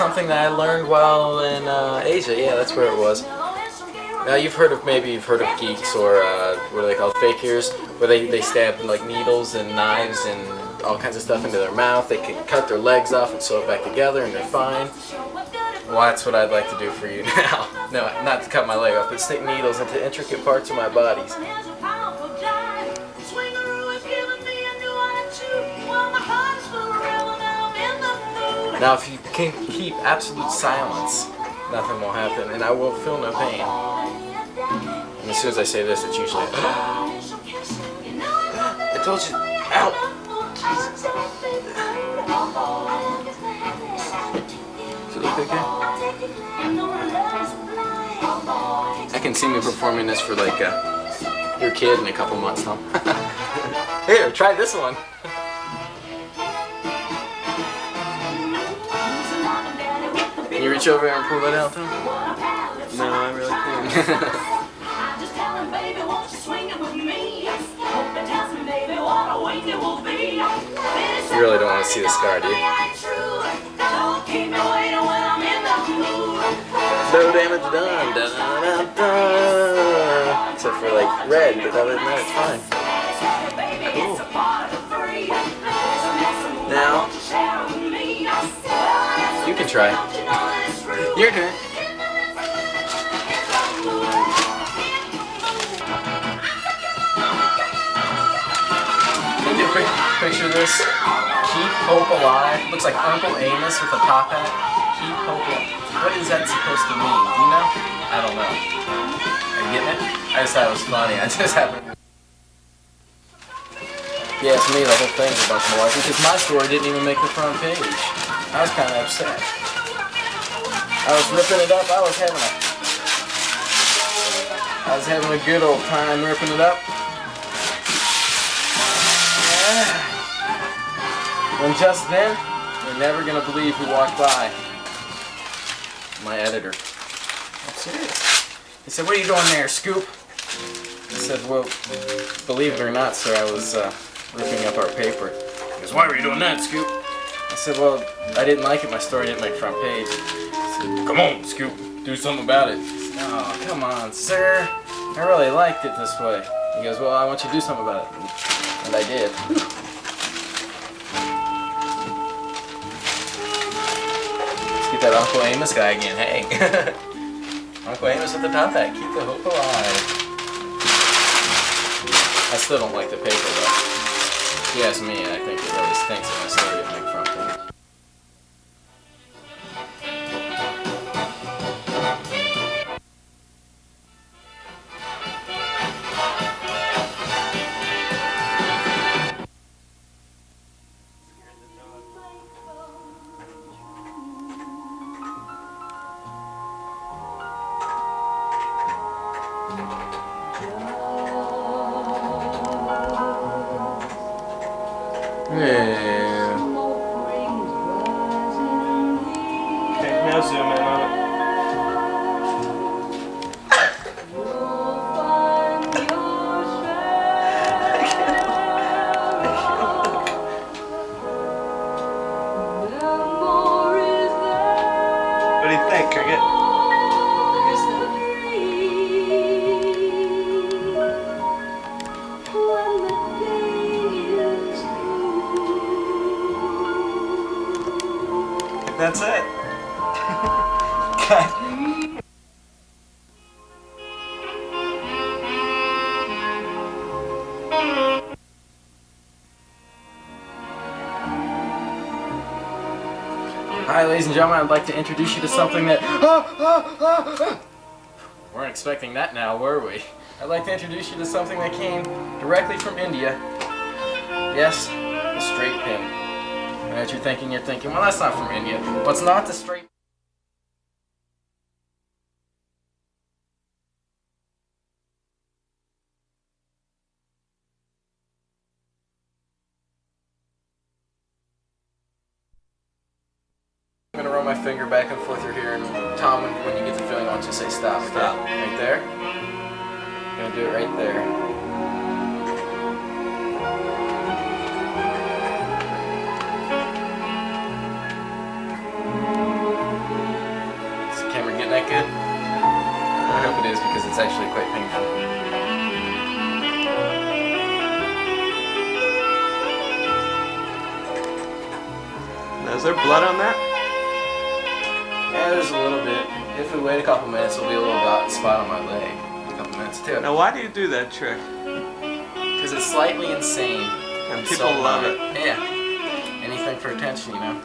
something that I learned while in Asia. Yeah, that's where it was. Now maybe you've heard of geeks or what are they called, fakirs, where they stab like needles and knives and all kinds of stuff into their mouth. They can cut their legs off and sew it back together and they're fine. Well, that's what I'd like to do for you now. No, not to cut my leg off, but stick needles into intricate parts of my bodies. Now, if you can keep absolute silence, nothing will happen, and I will feel no pain. And as soon as I say this, it's usually, I told you, ow! Does it look okay? I can see me performing this for like your kid in a couple months, Tom. Here, try this one. Can you reach over and pull that out, Tom? No, I really can't. You really don't want to see the scar, do you? No damage done. Da, da, da, da. Except for like red, but other than that, it's fine. Cool. Now, you can try. Your turn. Can you do a quick picture of this? Keep Hope Alive. Looks like Uncle Amos with a top hat. Keep Hope Alive. What is that supposed to mean? Do you know? I don't know. Are you getting it? I just thought it was funny. I just happened. Yeah, it's me, the whole thing's a bunch of malarkey, because my story didn't even make the front page. I was kind of upset. I was ripping it up, I was having a good old time ripping it up. And just then, you're never going to believe who walked by. My editor. I'm serious. He said, "What are you doing there, Scoop?" I said, "Well, believe it or not, sir, I was ripping up our paper." He goes, "Why were you doing that, Scoop?" I said, "Well, I didn't like it. My story didn't make front page." He said, "Come on, Scoop, do something about it." I said, "Oh, come on, sir. I really liked it this way." He goes, "Well, I want you to do something about it." And I did. Let's get that Uncle Amos guy again. Hey. Uncle Amos with the top hat. Keep the hope alive. I still don't like the paper though. If you ask me, I think it really stinks if my story didn't make front page. Yeah. Okay, now zoom in on it. What do you think, Cricket? That's it. God. Hi, ladies and gentlemen. I'd like to introduce you to something that... Weren't expecting that now, were we? I'd like to introduce you to something that came directly from India. Yes, the straight pin. And as you're thinking, well, that's not from India. What's not the straight... I'm gonna run my finger back and forth through here, and Tom, when you get the feeling, I want you to say stop. Okay? Stop. Right there. I'm gonna do it right there. It's actually quite painful. Now, is there blood on that? Yeah, there's a little bit. If we wait a couple minutes, there'll be a little spot on my leg. A couple minutes too. Now, why do you do that trick? Because it's slightly insane. And people love it. Yeah. Anything for attention, you know.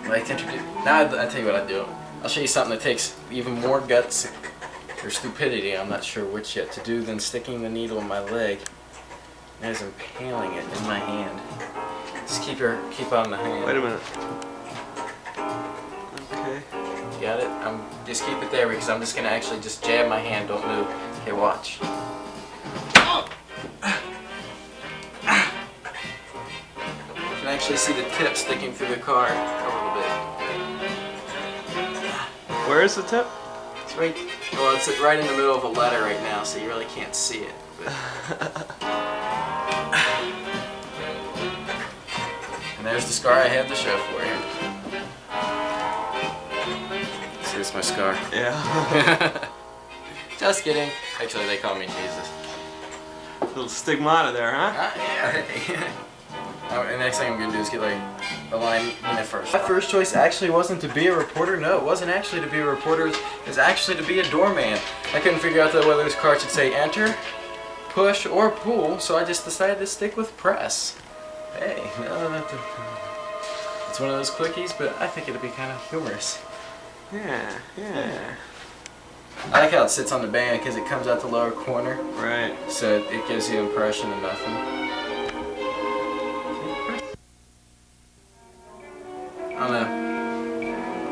Like to introduce. Now I'll tell you what I do. I'll show you something that takes even more guts or stupidity, I'm not sure which yet, to do than sticking the needle in my leg and impaling it in my hand. Just keep on the hand. Wait a minute. Okay. You got it? Just keep it there because I'm just gonna actually just jab my hand. Don't move. Okay, watch. You can actually see the tip sticking through the card a little bit. Where is the tip? It's right. Well, it's right in the middle of a letter right now, so you really can't see it. But. And there's the scar I had to show for you. See, it's my scar. Yeah. Just kidding. Actually, they call me Jesus. Little stigmata there, huh? Yeah. The next thing I'm gonna do is get like a line in it first. My first choice actually wasn't to be a reporter. No, it wasn't actually to be a reporter. It was actually to be a doorman. I couldn't figure out whether this card should say enter, push, or pull, so I just decided to stick with press. Hey, it's one of those quickies, but I think it'd be kind of humorous. Yeah. I like how it sits on the band because it comes out the lower corner. Right. So it gives the impression of nothing. I don't know.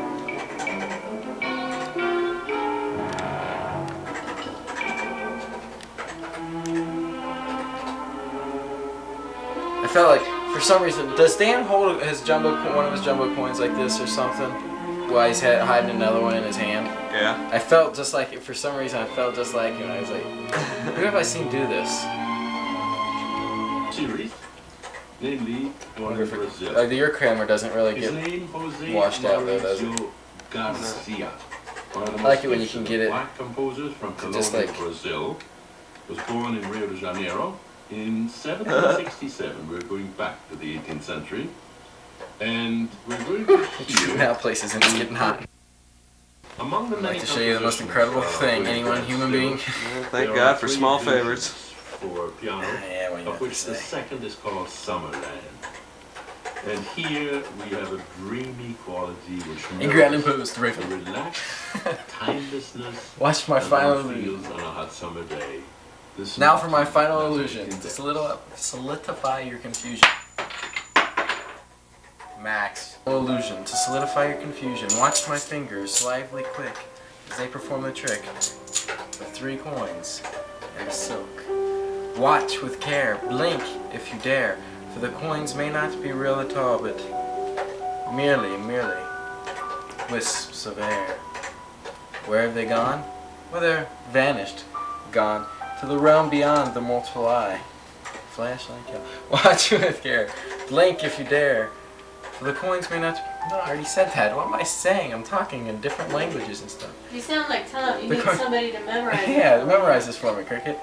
I felt like, for some reason, does Dan hold one of his jumbo coins like this or something? While he's hiding another one in his hand? Yeah. I felt just like, for some reason, I felt just like him. I was like, who have I seen do this? Series, namely one in Brazil. Your camera doesn't really His get name Jose washed out though, does it? Mauricio Garcia. One of the I like most it when you can get it black composers from just colonial like- Brazil. Was born in Rio de Janeiro in 1767. We're going back to the 18th century, and we're going to hear now places and it's getting hot. among the I'd like many to show you the most compositions incredible of thing, William anyone, human Brazil, being. Thank there are God for three small versions favorites. for piano, Yeah, well, you know of what which to the say. second is called Summerland. And here we have a dreamy quality which In Grand mirrors Imposed, the Raven. relaxed timelessness Watch my that final one illusion. feels on a hot summer day. This Now is for my final Mazarin illusion. To Index. solidify your confusion. Max. Illusion. To solidify your confusion. Watch my fingers, lively quick, as they perform the trick of 3 coins and a silk. Watch with care. Blink if you dare, for the coins may not be real at all, but merely wisps of air. Where have they gone? Well, they're vanished, gone to the realm beyond the mortal eye. Flashlight kill. Watch with care. Blink if you dare, for the coins may not. No, I already said that. What am I saying? I'm talking in different languages and stuff. You sound like Tom. You The need coin- somebody to memorize. Yeah, memorize this for me, Cricket.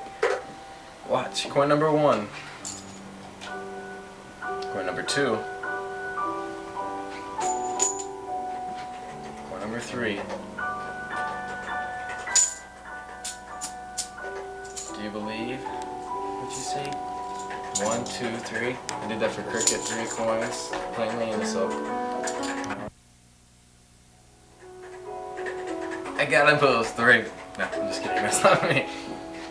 Watch. Coin number 1. Coin number 2. Coin number 3. Do you believe what you see? 1, 2, 3. I did that for Cricket. 3 coins, plainly in the silk. I got them both. 3. No, I'm just kidding. That's not me.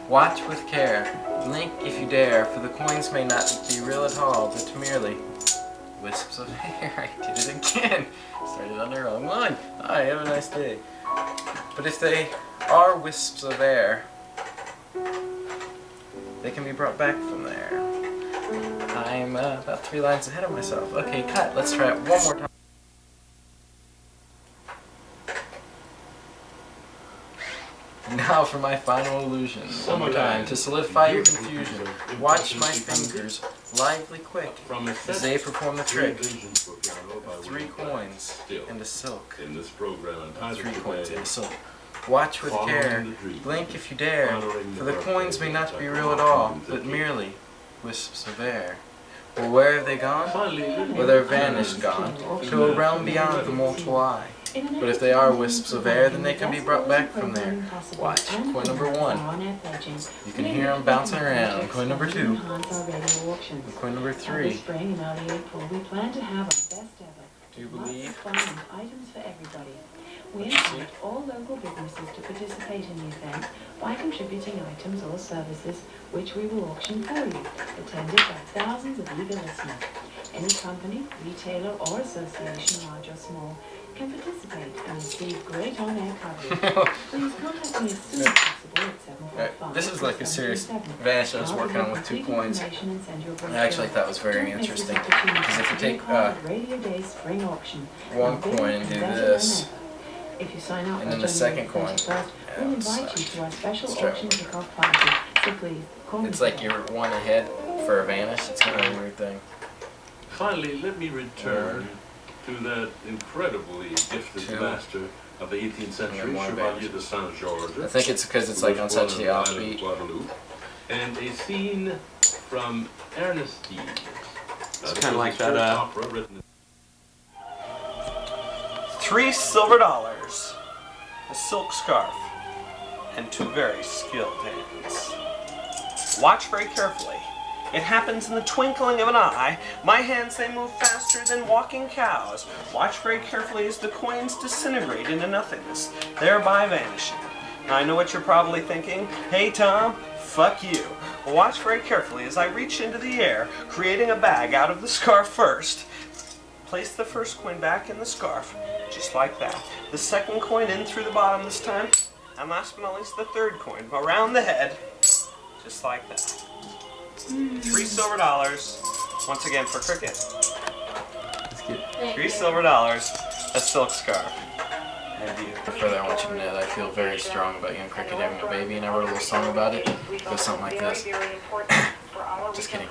Watch with care. Blink if you dare, for the coins may not be real at all, but merely wisps of air. I did it again. Started on the wrong one. Hi, have a nice day. But if they are wisps of air, they can be brought back from there. I'm about 3 lines ahead of myself. Okay, cut. Let's try it one more time. Now for my final illusion. One more time. To solidify your confusion, watch my fingers, lively quick, From a as they perform the trick Illusions for piano by of 3 William coins Still. and a silk. In this program entitled 3 coins today, and a silk. Watch with Following care. the dream. Blink if you dare. Honoring For the the coins may not be real at birthday all, of but the merely wisps of air. Well, where have they gone? Finally, Well, they're vanished, gone, to a realm beyond the mortal eye. But if they are wisps of air, then they can be brought back from there. Watch. Coin number 1. You can hear them bouncing around. Coin number 2. And coin number 3. Spring and early April, we plan to have our best ever. Do you Lots of believe? fun and items for everybody. We invite all local businesses to participate in the event by contributing items or services which we will auction for you, attended by thousands of eager listeners. Any company, retailer or association, large or small, can participate and receive great on-air coverage. Please contact me as soon as possible at 745. This is like a serious vanish I was working on with 2 coins. I actually thought was very interesting. Because if you take Radio Day Spring Auction, 1 coin and do this, if you sign up and by then the second January coin, 31st, we'll invite you to our special Let's try auction it. kickoff party. So please, call me. it's like you're 1 ahead for a vanish. It's kind of a weird thing. finally, let me return to that incredibly gifted 2. master of the 18th century, And then 1 Chevalier advantage. de Saint-Georges. I think it's because it's who like was on born such on the island of offbeat. Guadeloupe, and a scene from Ernestine. It's kinda like that, opera written 3 silver dollars, a silk scarf, and 2 very skilled hands. Watch very carefully. It happens in the twinkling of an eye. My hands, they move faster than walking cows. Watch very carefully as the coins disintegrate into nothingness, thereby vanishing. Now I know what you're probably thinking. Hey Tom, fuck you. Watch very carefully as I reach into the air, creating a bag out of the scarf first. Place the first coin back in the scarf, just like that. The second coin in through the bottom this time. And last but not least, the third coin around the head, just like that. 3 silver dollars, once again for Cricket. Let's get 3 silver dollars, a silk scarf, and you. further. I want you to know that I feel very strong about young Cricket having a baby, and I wrote a little song about it. It goes something like this. Just kidding.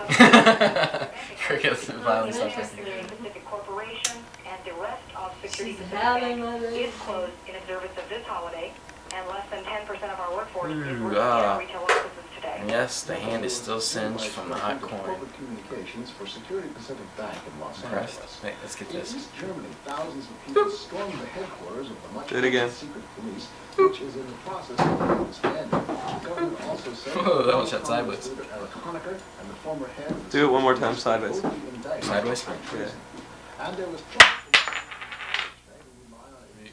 Cricket finally stopped thinking. Pacific Corporation and the rest of Security She's Pacific having Bank a baby. is closed in observance of this holiday, and less than 10% of our workforce is Ooh, working in ah. our retail offices today. And yes, the hand is still singed from the hot coin. Corporate communications for Security Pacific Bank in Los Pressed. Angeles. Wait, let's get In this. East Germany, thousands of people stormed the headquarters of the much Do it again. secret police, which is in the process of disbanding. The government also said Whoa, that one shot sideways. Leader Eric Honecker and the former head of the Do it one more time, police sideways. both be indicted Sideways? for treason. And there was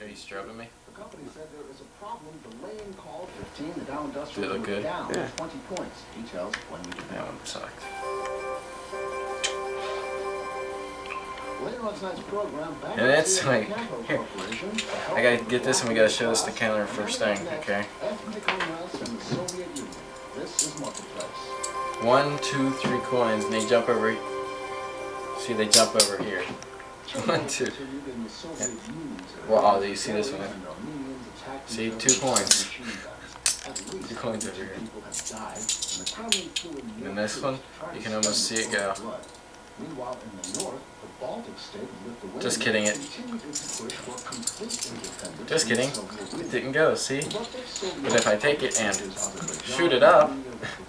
Are you stroking me? the company said there is a problem delaying call 15. The Dow Did it Industrial look was good? down Yeah. 20 points. Details when we get That back. one sucked. Later on tonight's program, back And it's to like, Campbell here, Corporation, I gotta get this and we gotta show this to Counter first thing, okay? Ethnic unrest in the Soviet Union. This is Marketplace. 1, 2, 3 coins, and they jump over. See, they jump over here. 1, 2. Well, oh, do you see this one? See, 2 coins. 2 coins over here. And then this one, you can almost see it go. Meanwhile, in the north, the Baltic state of Lithuania Just kidding, it. continued its push for complete independence Just kidding. from the Soviet It Union. did didn't go, see? But But if I take it and shoot it up,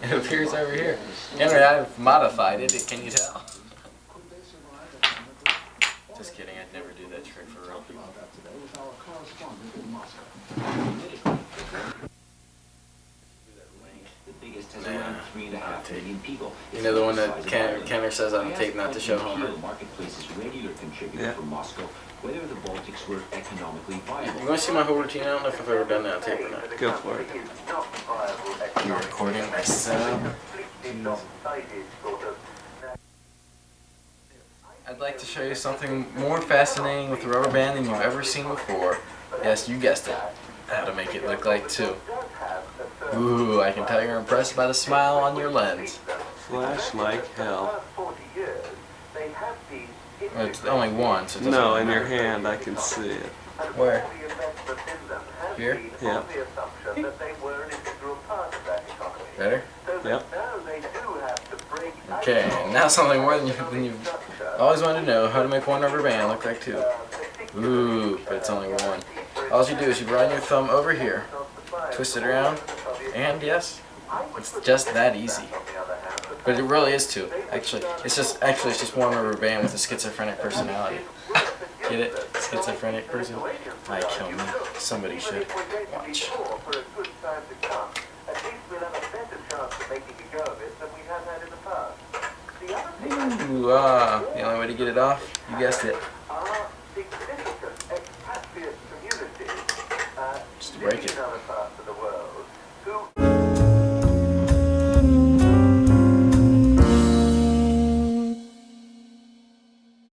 it appears over here. Henry, I've modified it, can you tell? Just kidding, I'd never do that trick for real people. The biggest has around 3.5 million people. You know the one that Kenner says on tape not to show Homer? Marketplace's regular contributor Yeah. from Moscow, whether the Baltics were economically viable. You want to see my whole routine? I don't know if I've ever done that on tape or not. Go for it. You're recording myself. I'd like to show you something more fascinating with the rubber band than you've ever seen before. Yes, you guessed it. How to make it look like 2. Ooh, I can tell you're impressed by the smile on your lens. Flash like hell. Well, it's only 1, so it doesn't No, really in your matter. hand, I can see it. Where? Here? Yeah. Better? Yep. Okay, and now something more than you've always wanted to know, how to make 1 rubber band look like 2. Ooh, but it's only 1. All you do is you run your thumb over here, twist it around, and yes, it's just that easy. But it really is too. Actually, it's just one rubber band with a schizophrenic personality. Get it? Schizophrenic person? Might kill me. Somebody should watch. Ooh, the only way to get it off, you guessed it. Just break it.